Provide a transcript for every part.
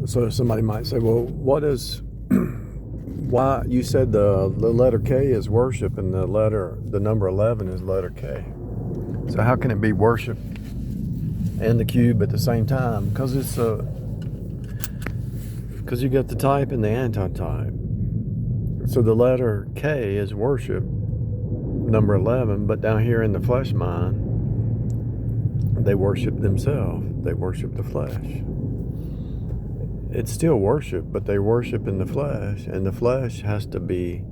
So somebody might say, well, what is, why, you said the letter K is worship and the number 11 is letter K. So how can it be worship and the cube at the same time? Because you got the type and the antitype. So the letter K is worship, number 11, but down here in the flesh mind, they worship themselves. They worship the flesh. It's still worship, but they worship in the flesh, and the flesh has to be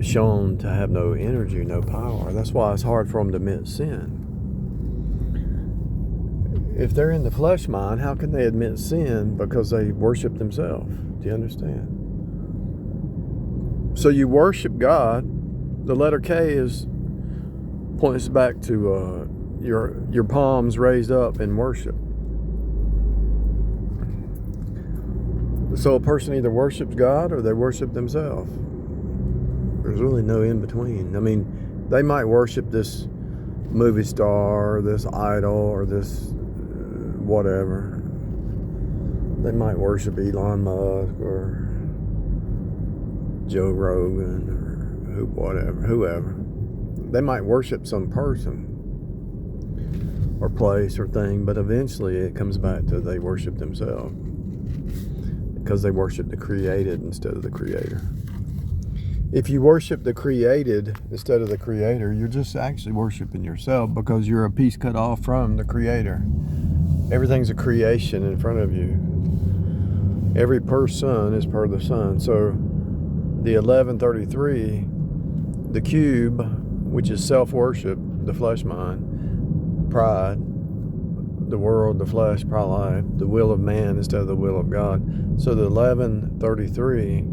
shown to have no energy, no power. That's why it's hard for them to admit sin. If they're in the flesh mind, how can they admit sin? Because they worship themselves. Do you understand? So you worship God. The letter K points back to your palms raised up in worship. So a person either worships God or they worship themselves. There's really no in between. I mean, they might worship this movie star or this idol or this whatever. They might worship Elon Musk or Joe Rogan or whoever. They might worship some person or place or thing, but eventually it comes back to they worship themselves. Because they worship the created instead of the creator. If you worship the created instead of the creator, you're just actually worshiping yourself because you're a piece cut off from the creator. Everything's a creation in front of you. Every person is part of the sun. So the 1133, the cube, which is self-worship, the flesh mind, pride, the world, the flesh, pride, life, the will of man instead of the will of God. So the 1133,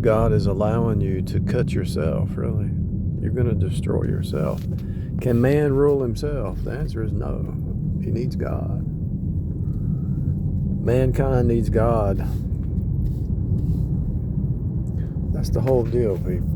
God is allowing you to cut yourself, really. You're going to destroy yourself. Can man rule himself? The answer is no. He needs God. Mankind needs God. That's the whole deal, people.